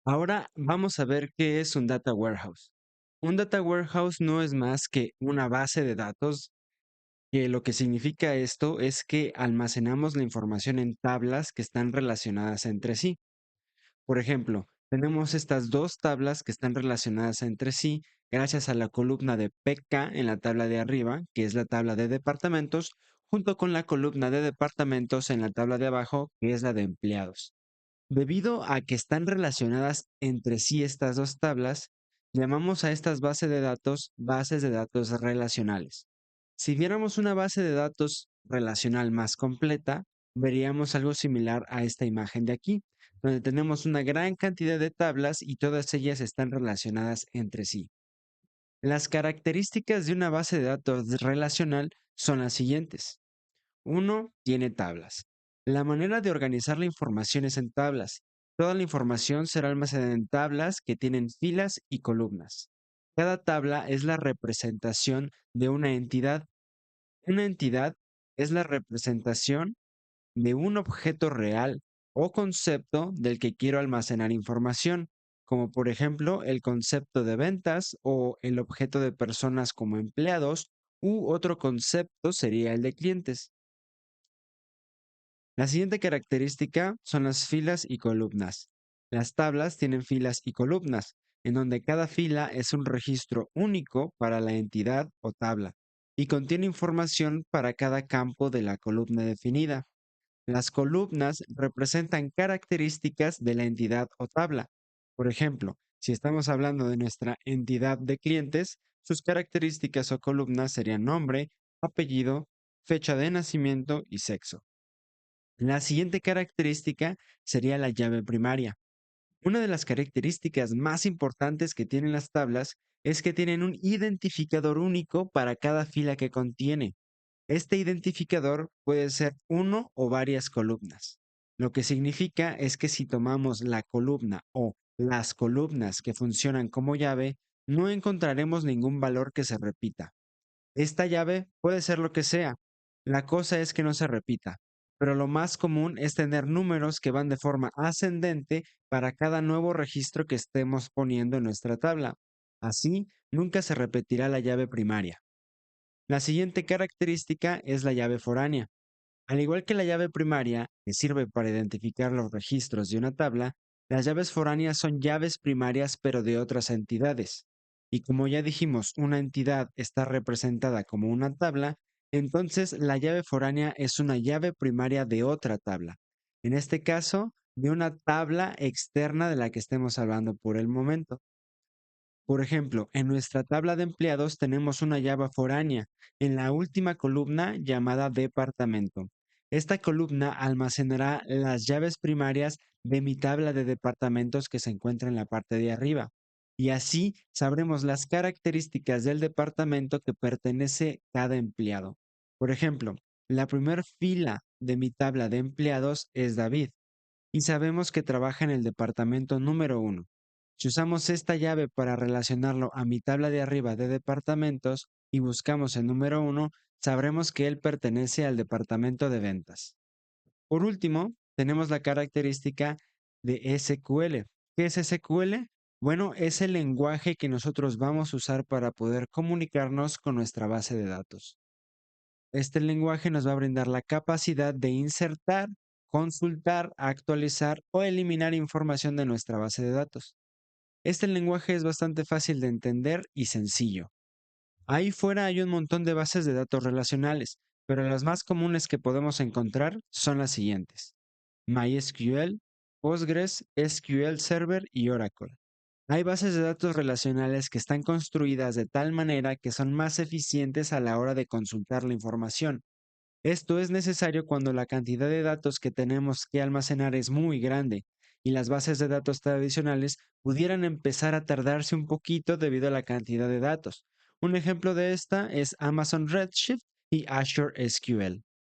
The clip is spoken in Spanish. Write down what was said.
Ahora vamos a ver qué es un data warehouse. Un data warehouse no es más que una base de datos, que lo que significa esto es que almacenamos la información en tablas que están relacionadas entre sí. Por ejemplo, tenemos estas dos tablas que están relacionadas entre sí gracias a la columna de PK en la tabla de arriba, que es la tabla de departamentos, junto con la columna de departamentos en la tabla de abajo, que es la de empleados. Debido a que están relacionadas entre sí estas dos tablas, llamamos a estas bases de datos relacionales. Si viéramos una base de datos relacional más completa, veríamos algo similar a esta imagen de aquí, donde tenemos una gran cantidad de tablas y todas ellas están relacionadas entre sí. Las características de una base de datos relacional son las siguientes. Uno, tiene tablas. La manera de organizar la información es en tablas. Toda la información será almacenada en tablas que tienen filas y columnas. Cada tabla es la representación de una entidad. Una entidad es la representación de un objeto real o concepto del que quiero almacenar información, como por ejemplo el concepto de ventas o el objeto de personas como empleados u otro concepto sería el de clientes. La siguiente característica son las filas y columnas. Las tablas tienen filas y columnas, en donde cada fila es un registro único para la entidad o tabla, y contiene información para cada campo de la columna definida. Las columnas representan características de la entidad o tabla. Por ejemplo, si estamos hablando de nuestra entidad de clientes, sus características o columnas serían nombre, apellido, fecha de nacimiento y sexo. La siguiente característica sería la llave primaria. Una de las características más importantes que tienen las tablas es que tienen un identificador único para cada fila que contiene. Este identificador puede ser uno o varias columnas. Lo que significa es que si tomamos la columna o las columnas que funcionan como llave, no encontraremos ningún valor que se repita. Esta llave puede ser lo que sea. La cosa es que no se repita. Pero lo más común es tener números que van de forma ascendente para cada nuevo registro que estemos poniendo en nuestra tabla. Así, nunca se repetirá la llave primaria. La siguiente característica es la llave foránea. Al igual que la llave primaria, que sirve para identificar los registros de una tabla, las llaves foráneas son llaves primarias pero de otras entidades. Y como ya dijimos, una entidad está representada como una tabla, entonces la llave foránea es una llave primaria de otra tabla. En este caso, de una tabla externa de la que estemos hablando por el momento. Por ejemplo, en nuestra tabla de empleados tenemos una llave foránea en la última columna llamada departamento. Esta columna almacenará las llaves primarias de mi tabla de departamentos que se encuentra en la parte de arriba. Y así sabremos las características del departamento que pertenece cada empleado. Por ejemplo, la primera fila de mi tabla de empleados es David y sabemos que trabaja en el departamento número uno. Si usamos esta llave para relacionarlo a mi tabla de arriba de departamentos y buscamos el número uno, sabremos que él pertenece al departamento de ventas. Por último, tenemos la característica de SQL. ¿Qué es SQL? Bueno, es el lenguaje que nosotros vamos a usar para poder comunicarnos con nuestra base de datos. Este lenguaje nos va a brindar la capacidad de insertar, consultar, actualizar o eliminar información de nuestra base de datos. Este lenguaje es bastante fácil de entender y sencillo. Ahí fuera hay un montón de bases de datos relacionales, pero las más comunes que podemos encontrar son las siguientes: MySQL, Postgres, SQL Server y Oracle. Hay bases de datos relacionales que están construidas de tal manera que son más eficientes a la hora de consultar la información. Esto es necesario cuando la cantidad de datos que tenemos que almacenar es muy grande y las bases de datos tradicionales pudieran empezar a tardarse un poquito debido a la cantidad de datos. Un ejemplo de esta es Amazon Redshift y Azure SQL.